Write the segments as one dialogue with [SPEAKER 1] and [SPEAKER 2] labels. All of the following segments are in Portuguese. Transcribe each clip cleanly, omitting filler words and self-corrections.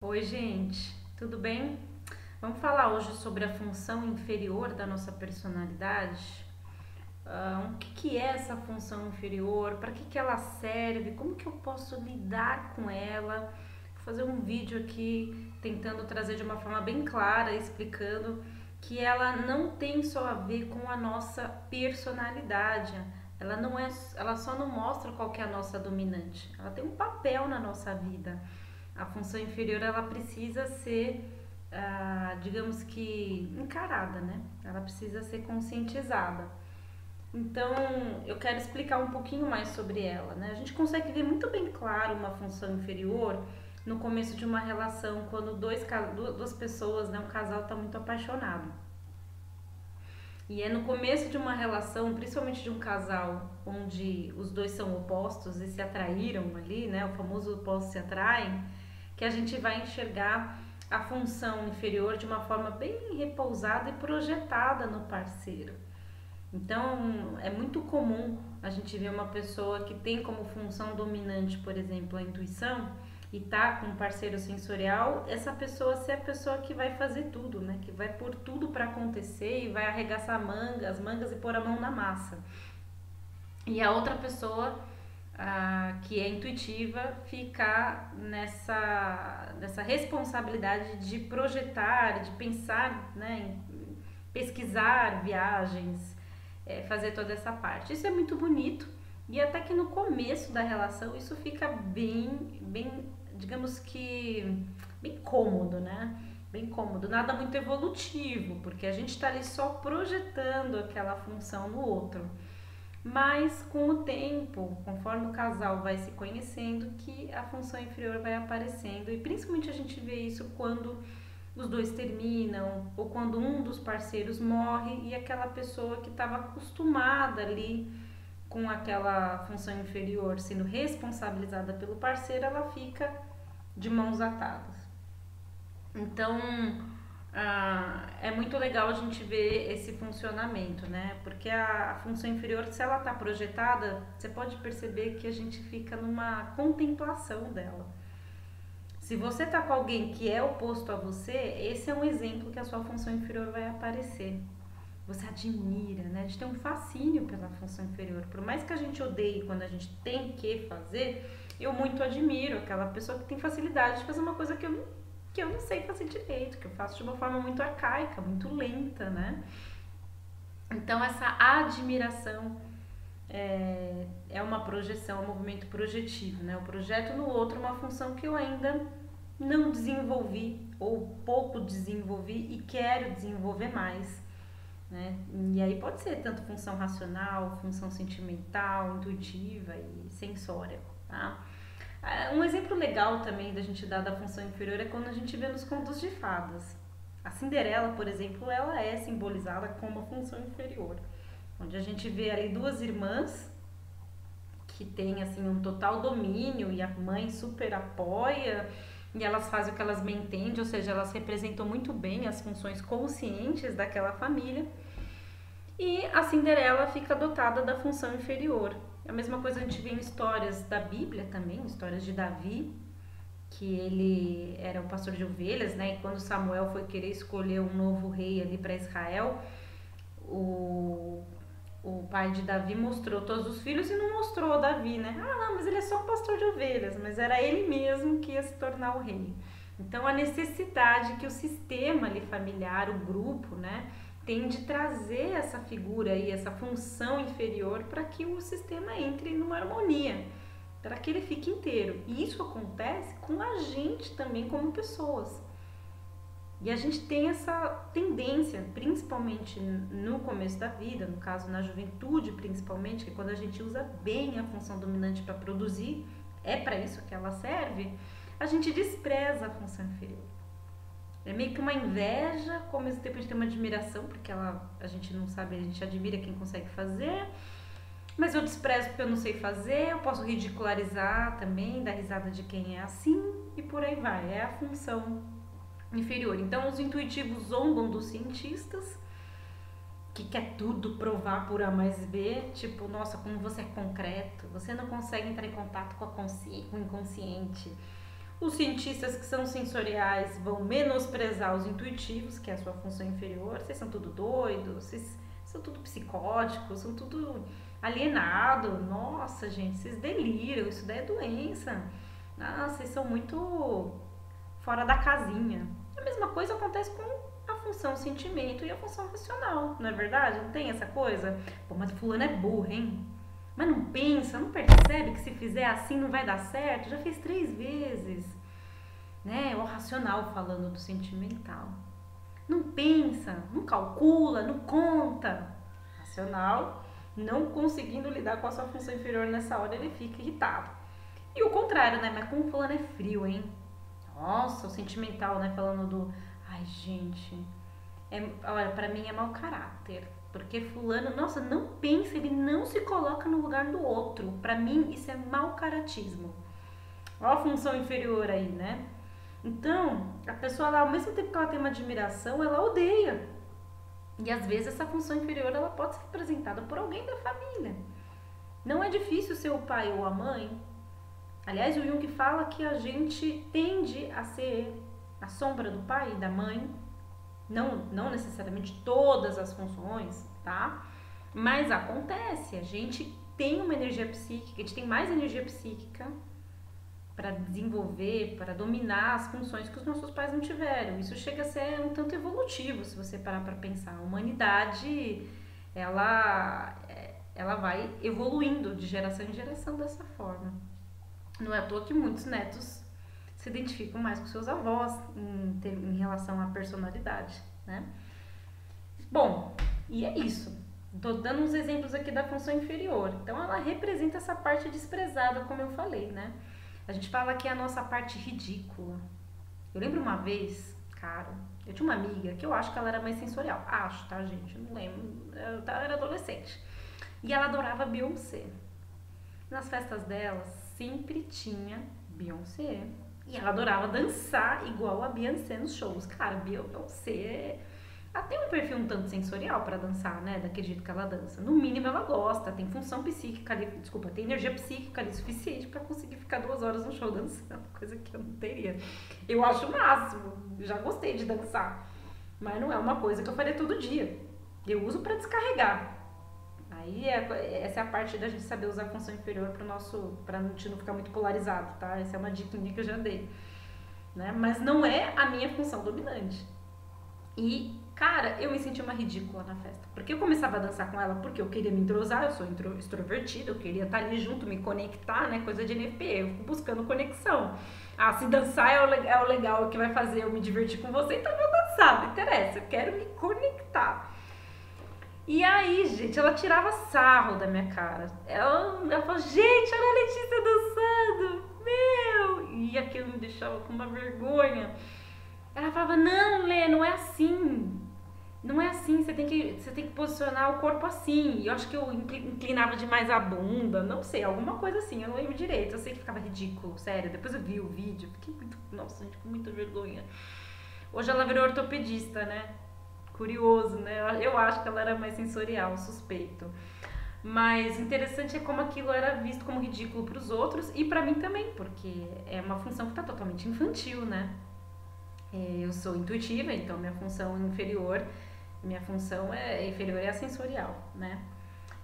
[SPEAKER 1] Oi, gente, tudo bem? Vamos falar hoje sobre a função inferior da nossa personalidade. O que é essa função inferior? Para que ela serve? Como que eu posso lidar com ela? Vou fazer um vídeo aqui tentando trazer de uma forma bem clara, explicando que ela não tem só a ver com a nossa personalidade. Ela não é, ela só não mostra qual que é a nossa dominante. Ela tem um papel na nossa vida. A função inferior ela precisa ser, digamos que, encarada, né? Ela precisa ser conscientizada. Então, eu quero explicar um pouquinho mais sobre ela, né? A gente consegue ver muito bem claro uma função inferior no começo de uma relação, quando duas pessoas, né, um casal está muito apaixonado. E é no começo de uma relação, principalmente de um casal onde os dois são opostos e se atraíram ali, né? O famoso opostos se atraem, que a gente vai enxergar a função inferior de uma forma bem repousada e projetada no parceiro. Então, é muito comum a gente ver uma pessoa que tem como função dominante, por exemplo, a intuição, e tá com um parceiro sensorial, essa pessoa ser a pessoa que vai fazer tudo, né? Que vai pôr tudo para acontecer e vai arregaçar as mangas e pôr a mão na massa. E a outra pessoa que é intuitiva ficar nessa responsabilidade de projetar, de pensar, né, em pesquisar viagens, fazer toda essa parte. Isso é muito bonito e até que no começo da relação isso fica bem, digamos que bem cômodo, né? Bem cômodo, nada muito evolutivo, porque a gente está ali só projetando aquela função no outro. Mas com o tempo, conforme o casal vai se conhecendo, que a função inferior vai aparecendo. E principalmente a gente vê isso quando os dois terminam ou quando um dos parceiros morre e aquela pessoa que estava acostumada ali com aquela função inferior sendo responsabilizada pelo parceiro, ela fica de mãos atadas. Então, é muito legal a gente ver esse funcionamento, né? Porque a função inferior, se ela está projetada, você pode perceber que a gente fica numa contemplação dela. Se você tá com alguém que é oposto a você, esse é um exemplo que a sua função inferior vai aparecer. Você admira, né? A gente tem um fascínio pela função inferior. Por mais que a gente odeie quando a gente tem que fazer, eu muito admiro aquela pessoa que tem facilidade de fazer uma coisa que eu não sei fazer direito, que eu faço de uma forma muito arcaica, muito lenta, né? Então essa admiração é uma projeção, é um movimento projetivo, né? Eu projeto no outro uma função que eu ainda não desenvolvi ou pouco desenvolvi e quero desenvolver mais, né? E aí pode ser tanto função racional, função sentimental, intuitiva e sensória, tá? Um exemplo legal também da gente dar da função inferior é quando a gente vê nos contos de fadas. A Cinderela, por exemplo, ela é simbolizada como uma função inferior, onde a gente vê ali duas irmãs que têm assim um total domínio e a mãe super apoia e elas fazem o que elas bem entendem, ou seja, elas representam muito bem as funções conscientes daquela família. E a Cinderela fica dotada da função inferior. A mesma coisa a gente vê em histórias da Bíblia também, histórias de Davi, que ele era um pastor de ovelhas, né? E quando Samuel foi querer escolher um novo rei ali para Israel, o, o pai de Davi mostrou todos os filhos e não mostrou Davi, né? Ah, não, mas ele é só um pastor de ovelhas, mas era ele mesmo que ia se tornar o rei. Então a necessidade que o sistema ali familiar, o grupo, né, tem de trazer essa figura e essa função inferior para que o sistema entre numa harmonia, para que ele fique inteiro. E isso acontece com a gente também como pessoas. E a gente tem essa tendência, principalmente no começo da vida, no caso na juventude principalmente, que quando a gente usa bem a função dominante para produzir, é para isso que ela serve, a gente despreza a função inferior. É meio que uma inveja, ao mesmo tempo a gente tem uma admiração, porque a gente não sabe, a gente admira quem consegue fazer, mas eu desprezo porque eu não sei fazer, eu posso ridicularizar também, dar risada de quem é assim, e por aí vai. É a função inferior. Então os intuitivos zombam dos cientistas, que quer tudo provar por A mais B, tipo, nossa, como você é concreto, você não consegue entrar em contato com o inconsciente. Os cientistas que são sensoriais vão menosprezar os intuitivos, que é a sua função inferior. Vocês são tudo doidos, vocês são tudo psicóticos, são tudo alienado. Nossa, gente, vocês deliram, isso daí é doença. Ah, vocês são muito fora da casinha. A mesma coisa acontece com a função sentimento e a função racional, não é verdade? Não tem essa coisa? Pô, mas fulano é burro, hein? Mas não pensa, não percebe que se fizer assim não vai dar certo? Já fez 3 vezes, né? O racional falando do sentimental. Não pensa, não calcula, não conta. Racional, não conseguindo lidar com a sua função inferior nessa hora, ele fica irritado. E o contrário, né? Mas como fulano é frio, hein? Nossa, o sentimental, né? Falando do... Ai, gente... olha, pra mim é mau caráter. Porque fulano, nossa, não pensa, ele não se coloca no lugar do outro. Pra mim, isso é mau caratismo. Olha a função inferior aí, né? Então, a pessoa lá, ao mesmo tempo que ela tem uma admiração, ela odeia. E às vezes essa função inferior, ela pode ser representada por alguém da família. Não é difícil ser o pai ou a mãe. Aliás, o Jung fala que a gente tende a ser a sombra do pai e da mãe. Não necessariamente todas as funções, tá? Mas acontece, a gente tem uma energia psíquica, a gente tem mais energia psíquica para desenvolver, para dominar as funções que os nossos pais não tiveram. Isso chega a ser um tanto evolutivo, se você parar para pensar. A humanidade, ela vai evoluindo de geração em geração dessa forma. Não é à toa que muitos netos se identificam mais com seus avós em relação à personalidade, né? Bom, e é isso. Tô dando uns exemplos aqui da função inferior. Então, ela representa essa parte desprezada, como eu falei, né? A gente fala que é a nossa parte ridícula. Eu lembro uma vez, cara, eu tinha uma amiga que eu acho que ela era mais sensorial. Acho, tá, gente? Eu não lembro. Eu era adolescente. E ela adorava Beyoncé. Nas festas dela, sempre tinha Beyoncé. E ela adorava dançar igual a Beyoncé nos shows. Cara, Beyoncé, ela tem um perfil um tanto sensorial pra dançar, né? Daquele jeito que ela dança. No mínimo ela gosta, tem função psíquica ali, desculpa, tem energia psíquica ali suficiente pra conseguir ficar 2 horas no show dançando, coisa que eu não teria. Eu acho o máximo, já gostei de dançar, mas não é uma coisa que eu faria todo dia. Eu uso pra descarregar. Aí essa é a parte da gente saber usar a função inferior pra gente não ficar muito polarizado, tá? Essa é uma dica que eu já dei, né? Mas não é a minha função dominante. E, cara, eu me senti uma ridícula na festa. Porque eu começava a dançar com ela porque eu queria me entrosar, eu sou extrovertida, eu queria estar ali junto, me conectar, né? Coisa de NFP, eu fico buscando conexão. Ah, se dançar é o legal que vai fazer eu me divertir com você, então eu vou dançar, não interessa, eu quero me conectar. E aí, gente, ela tirava sarro da minha cara. Ela falou, gente, olha a Letícia dançando, meu! E aquilo me deixava com uma vergonha. Ela falava, não, Lê, não é assim. Não é assim, você tem que posicionar o corpo assim. E eu acho que eu inclinava demais a bunda, não sei, alguma coisa assim, eu não lembro direito. Eu sei que ficava ridículo, sério. Depois eu vi o vídeo, fiquei muito, nossa, gente, com muita vergonha. Hoje ela virou ortopedista, né? Curioso, né? Eu acho que ela era mais sensorial, suspeito. Mas interessante é como aquilo era visto como ridículo para os outros e para mim também, porque é uma função que está totalmente infantil, né? Eu sou intuitiva, então minha função inferior é a sensorial, né?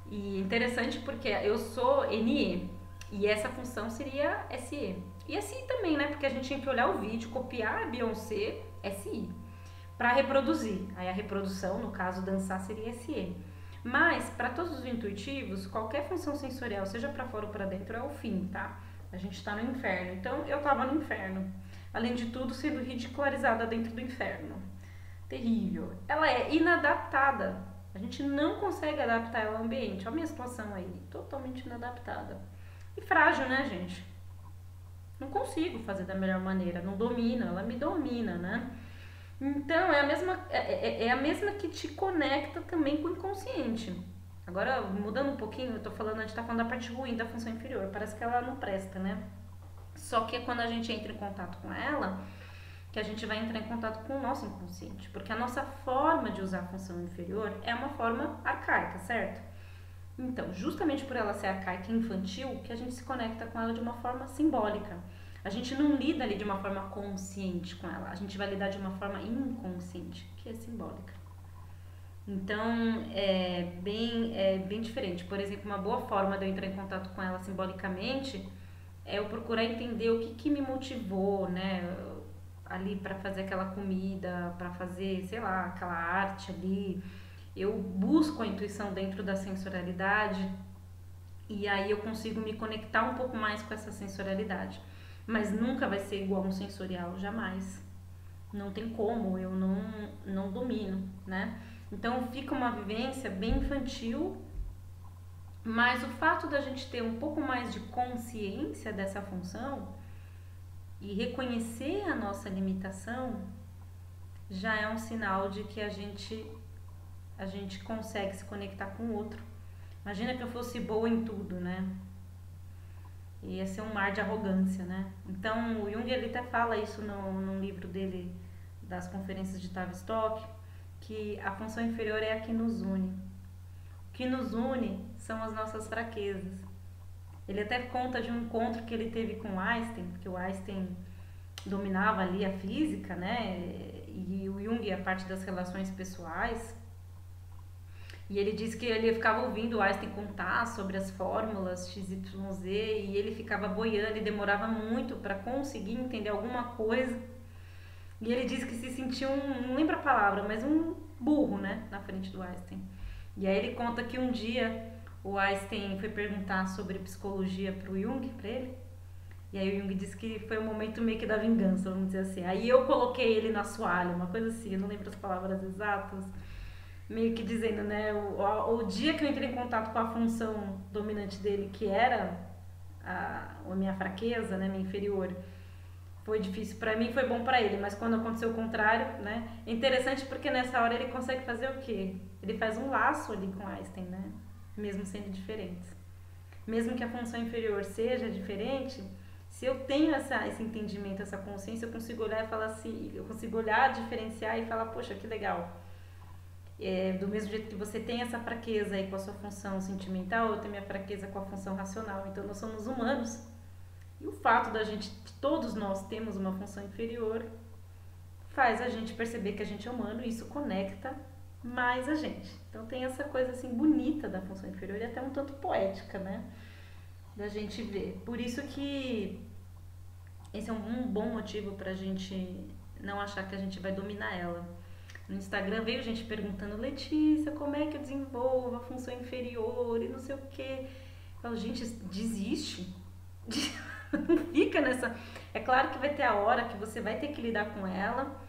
[SPEAKER 1] E interessante porque eu sou NE e essa função seria SE. E SI também, né? Porque a gente tinha que olhar o vídeo, copiar a Beyoncé, SI. Para reproduzir. Aí a reprodução, no caso dançar, seria SE. Mas para todos os intuitivos, qualquer função sensorial, seja para fora ou para dentro, é o fim, tá? A gente tá no inferno. Então eu tava no inferno. Além de tudo, sendo ridicularizada dentro do inferno. Terrível. Ela é inadaptada. A gente não consegue adaptar ela ao ambiente. Olha a minha situação aí, totalmente inadaptada. E frágil, né, gente? Não consigo fazer da melhor maneira, não domina, ela me domina, né? Então, é a mesma que te conecta também com o inconsciente. Agora, mudando um pouquinho, a gente tá falando da parte ruim da função inferior. Parece que ela não presta, né? Só que é quando a gente entra em contato com ela, que a gente vai entrar em contato com o nosso inconsciente. Porque a nossa forma de usar a função inferior é uma forma arcaica, certo? Então, justamente por ela ser arcaica e infantil, que a gente se conecta com ela de uma forma simbólica. A gente não lida ali de uma forma consciente com ela, a gente vai lidar de uma forma inconsciente, que é simbólica. Então, é bem diferente. Por exemplo, uma boa forma de eu entrar em contato com ela simbolicamente é eu procurar entender o que, que me motivou, né, ali para fazer aquela comida, para fazer, sei lá, aquela arte ali. Eu busco a intuição dentro da sensorialidade e aí eu consigo me conectar um pouco mais com essa sensorialidade. Mas nunca vai ser igual um sensorial, jamais. Não tem como, eu não domino, né? Então fica uma vivência bem infantil, mas o fato da gente ter um pouco mais de consciência dessa função e reconhecer a nossa limitação já é um sinal de que a gente consegue se conectar com o outro. Imagina que eu fosse boa em tudo, né? Ia ser um mar de arrogância, né? Então o Jung ele até fala isso no livro dele das conferências de Tavistock, que a função inferior é a que nos une. O que nos une são as nossas fraquezas. Ele até conta de um encontro que ele teve com Einstein, porque o Einstein dominava ali a física, né? E o Jung a parte das relações pessoais. E ele disse que ele ficava ouvindo o Einstein contar sobre as fórmulas XYZ e ele ficava boiando e demorava muito para conseguir entender alguma coisa. E ele disse que se sentia não lembro a palavra, mas um burro, né, na frente do Einstein. E aí ele conta que um dia o Einstein foi perguntar sobre psicologia pro Jung, pra ele. E aí o Jung disse que foi um momento meio que da vingança, vamos dizer assim. Aí eu coloquei ele na assoalho, uma coisa assim, eu não lembro as palavras exatas. Meio que dizendo, né, o dia que eu entrei em contato com a função dominante dele, que era a minha fraqueza, né, minha inferior, foi difícil para mim, foi bom para ele, mas quando aconteceu o contrário, né? É interessante porque nessa hora ele consegue fazer o quê? Ele faz um laço ali com Einstein, né? Mesmo sendo diferentes. Mesmo que a função inferior seja diferente, se eu tenho esse entendimento, essa consciência, eu consigo olhar e falar assim, eu consigo olhar, diferenciar e falar, poxa, que legal. Do mesmo jeito que você tem essa fraqueza aí com a sua função sentimental, eu tenho minha fraqueza com a função racional. Então nós somos humanos. E o fato da gente, de todos nós temos uma função inferior, faz a gente perceber que a gente é humano e isso conecta mais a gente. Então tem essa coisa assim bonita da função inferior e até um tanto poética, né? Da gente ver. Por isso que esse é um bom motivo pra gente não achar que a gente vai dominar ela. No Instagram veio gente perguntando, Letícia, como é que eu desenvolvo a função inferior e não sei o quê. Eu falo, gente, desiste. Não fica nessa. É claro que vai ter a hora que você vai ter que lidar com ela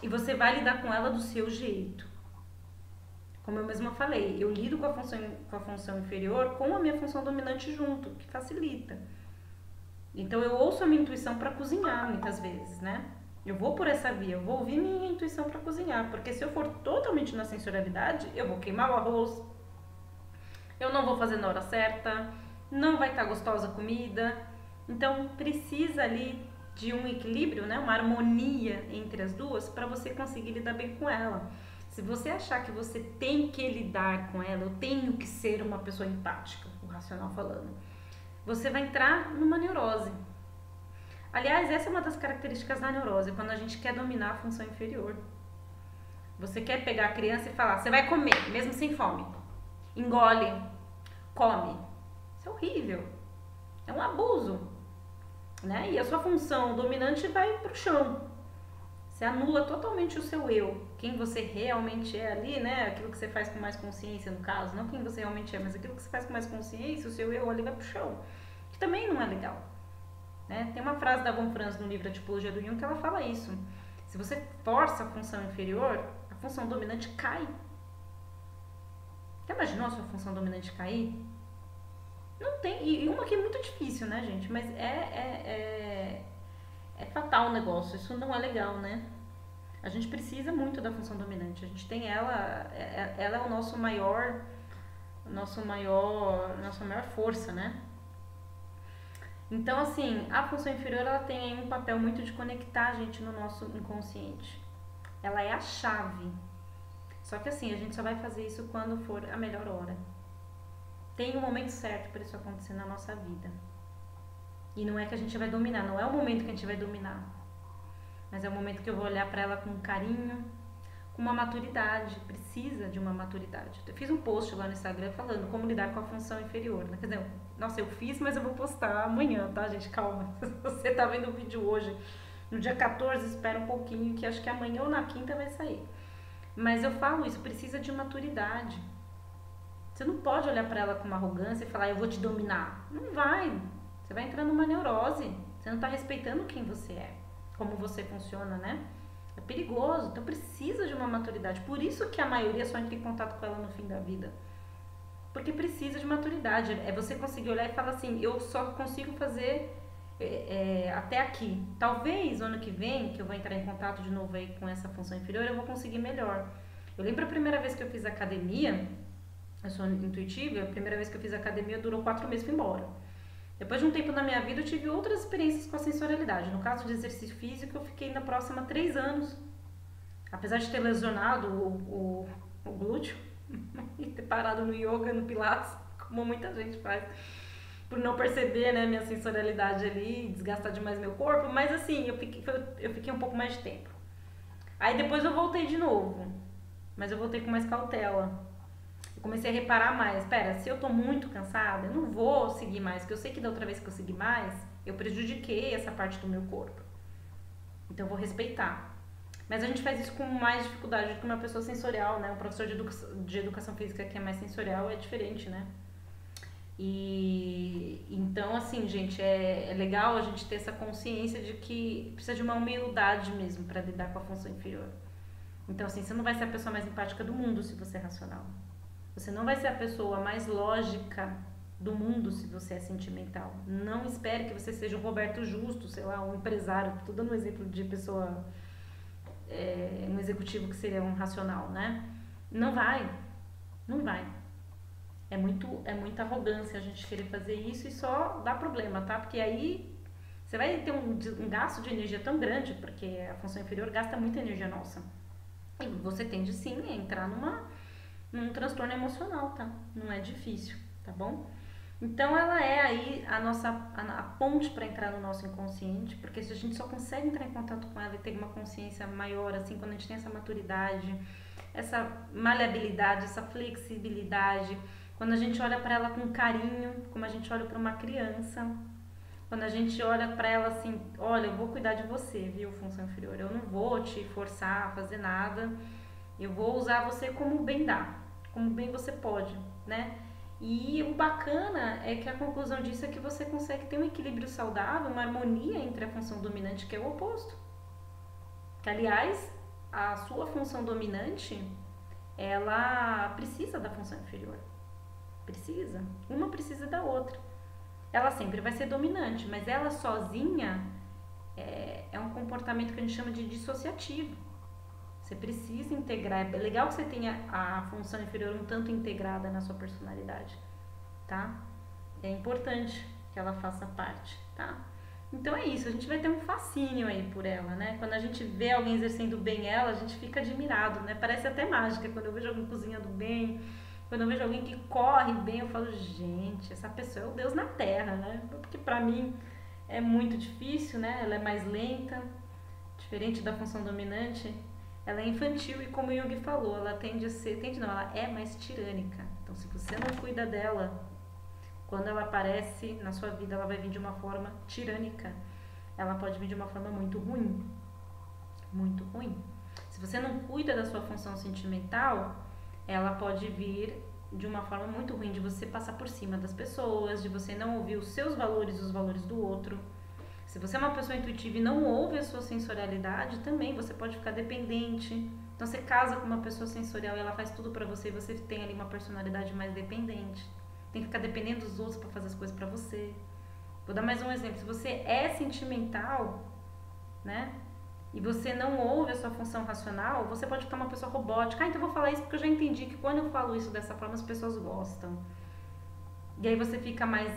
[SPEAKER 1] e você vai lidar com ela do seu jeito. Como eu mesma falei, eu lido com a função inferior com a minha função dominante junto, que facilita. Então eu ouço a minha intuição para cozinhar muitas vezes, né? Eu vou por essa via, eu vou ouvir minha intuição para cozinhar, porque se eu for totalmente na sensorialidade, eu vou queimar o arroz, eu não vou fazer na hora certa, não vai estar gostosa a comida. Então precisa ali de um equilíbrio, né? Uma harmonia entre as duas para você conseguir lidar bem com ela. Se você achar que você tem que lidar com ela, eu tenho que ser uma pessoa empática, o racional falando, você vai entrar numa neurose. Aliás, essa é uma das características da neurose, quando a gente quer dominar a função inferior. Você quer pegar a criança e falar, você vai comer, mesmo sem fome. Engole, come. Isso é horrível. É um abuso, né? E a sua função dominante vai pro chão. Você anula totalmente o seu eu, quem você realmente é ali, né? Aquilo que você faz com mais consciência, no caso, não quem você realmente é, mas aquilo que você faz com mais consciência, o seu eu ali vai pro chão, que também não é legal, né? Tem uma frase da Von Franz no livro A Tipologia do Jung que ela fala isso. Se você força a função inferior, a função dominante cai. Já imaginou a sua função dominante cair? Não tem, e uma que é muito difícil, né, gente? Mas é fatal o negócio, isso não é legal, né? A gente precisa muito da função dominante, a gente tem ela é o nossa maior força, né? Então, assim, a função inferior ela tem aí um papel muito de conectar a gente no nosso inconsciente. Ela é a chave. Só que assim, a gente só vai fazer isso quando for a melhor hora. Tem um momento certo para isso acontecer na nossa vida. E não é que a gente vai dominar, não é o momento que a gente vai dominar, mas é o momento que eu vou olhar para ela com carinho, com uma maturidade, precisa de uma maturidade. Eu fiz um post lá no Instagram falando como lidar com a função inferior, né? Quer dizer, nossa, eu fiz, mas eu vou postar amanhã, tá, gente? Calma. Se você tá vendo o vídeo hoje, no dia 14, espera um pouquinho, que acho que amanhã ou na quinta vai sair. Mas eu falo isso, precisa de maturidade. Você não pode olhar para ela com uma arrogância e falar, eu vou te dominar. Não vai. Você vai entrar numa neurose. Você não tá respeitando quem você é, como você funciona, né? É perigoso, então precisa de uma maturidade. Por isso que a maioria só entra em contato com ela no fim da vida. Porque precisa de maturidade. É você conseguir olhar e falar assim, eu só consigo fazer até aqui. Talvez ano que vem, que eu vou entrar em contato de novo aí com essa função inferior, eu vou conseguir melhor. Eu lembro a primeira vez que eu fiz academia, eu sou intuitiva, a primeira vez que eu fiz academia durou 4 meses e fui embora. Depois de um tempo na minha vida, eu tive outras experiências com a sensorialidade. No caso de exercício físico, eu fiquei na próxima 3 anos. Apesar de ter lesionado o glúteo e ter parado no yoga, no pilates, como muita gente faz, por não perceber, né, minha sensorialidade ali, desgastar demais meu corpo, mas assim, eu fiquei um pouco mais de tempo. Aí depois eu voltei de novo, mas eu voltei com mais cautela. Eu comecei a reparar mais, espera, se eu tô muito cansada, eu não vou seguir mais, porque eu sei que da outra vez que eu segui mais, eu prejudiquei essa parte do meu corpo. Então eu vou respeitar. Mas a gente faz isso com mais dificuldade do que uma pessoa sensorial, né? Um professor de educação física que é mais sensorial é diferente, né? E então, assim, gente, é legal a gente ter essa consciência de que precisa de uma humildade mesmo para lidar com a função inferior. Então, assim, você não vai ser a pessoa mais empática do mundo se você é racional. Você não vai ser a pessoa mais lógica do mundo se você é sentimental. Não espere que você seja um Roberto Justo, sei lá, um empresário. Estou dando um exemplo de pessoa, um executivo que seria um racional, né? Não vai. Não vai. É muita arrogância a gente querer fazer isso e só dá problema, tá? Porque aí você vai ter um gasto de energia tão grande, porque a função inferior gasta muita energia nossa. E você tende sim a entrar num transtorno emocional, tá? Não é difícil, tá bom? Então ela é aí a ponte para entrar no nosso inconsciente, porque se a gente só consegue entrar em contato com ela e ter uma consciência maior, assim, quando a gente tem essa maturidade, essa maleabilidade, essa flexibilidade, quando a gente olha para ela com carinho, como a gente olha para uma criança, quando a gente olha para ela assim, olha, eu vou cuidar de você, viu, função inferior, eu não vou te forçar a fazer nada, eu vou usar você como bem dá, como bem você pode, né? E o bacana é que a conclusão disso é que você consegue ter um equilíbrio saudável, uma harmonia entre a função dominante, que é o oposto. Que, aliás, a sua função dominante, ela precisa da função inferior. Precisa. Uma precisa da outra. Ela sempre vai ser dominante, mas ela sozinha é um comportamento que a gente chama de dissociativo. Você precisa integrar. É legal que você tenha a função inferior um tanto integrada na sua personalidade, tá? É importante que ela faça parte, tá? Então é isso, a gente vai ter um fascínio aí por ela, né? Quando a gente vê alguém exercendo bem ela, a gente fica admirado, né? Parece até mágica quando eu vejo alguém cozinhando bem, quando eu vejo alguém que corre bem, eu falo, gente, essa pessoa é o Deus na Terra, né? Porque pra mim é muito difícil, né? Ela é mais lenta, diferente da função dominante. Ela é infantil e, como o Jung falou, ela ela é mais tirânica. Então, se você não cuida dela, quando ela aparece na sua vida, ela vai vir de uma forma tirânica. Ela pode vir de uma forma muito ruim. Muito ruim. Se você não cuida da sua função sentimental, ela pode vir de uma forma muito ruim, de você passar por cima das pessoas, de você não ouvir os seus valores e os valores do outro. Se você é uma pessoa intuitiva e não ouve a sua sensorialidade, também você pode ficar dependente. Então você casa com uma pessoa sensorial e ela faz tudo pra você e você tem ali uma personalidade mais dependente. Tem que ficar dependendo dos outros pra fazer as coisas pra você. Vou dar mais um exemplo. Se você é sentimental, né? E você não ouve a sua função racional, você pode ficar uma pessoa robótica. Ah, então eu vou falar isso porque eu já entendi que quando eu falo isso dessa forma as pessoas gostam. E aí você fica mais,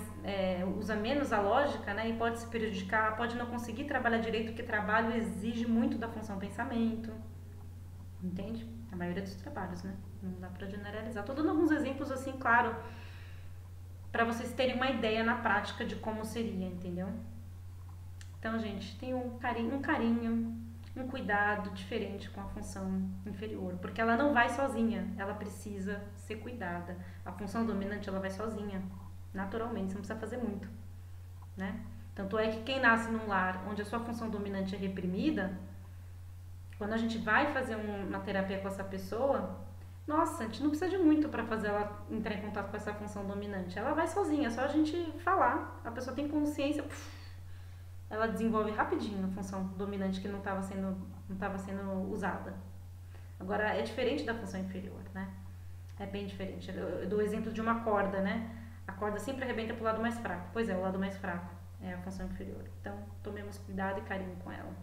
[SPEAKER 1] usa menos a lógica, né? E pode se prejudicar, pode não conseguir trabalhar direito, porque trabalho exige muito da função pensamento. Entende? A maioria dos trabalhos, né? Não dá pra generalizar. Tô dando alguns exemplos assim, claro, para vocês terem uma ideia na prática de como seria, entendeu? Então, gente, tem um carinho, um cuidado diferente com a função inferior, porque ela não vai sozinha, ela precisa ser cuidada. A função dominante, ela vai sozinha, naturalmente, você não precisa fazer muito, né? Tanto é que quem nasce num lar onde a sua função dominante é reprimida, quando a gente vai fazer uma terapia com essa pessoa, nossa, a gente não precisa de muito para fazer ela entrar em contato com essa função dominante. Ela vai sozinha, é só a gente falar. A pessoa tem consciência, ela desenvolve rapidinho a função dominante que não estava sendo usada. Agora, é diferente da função inferior, né? É bem diferente. Eu dou o exemplo de uma corda, né? A corda sempre arrebenta pro lado mais fraco. Pois é, o lado mais fraco é a função inferior. Então, tomemos cuidado e carinho com ela.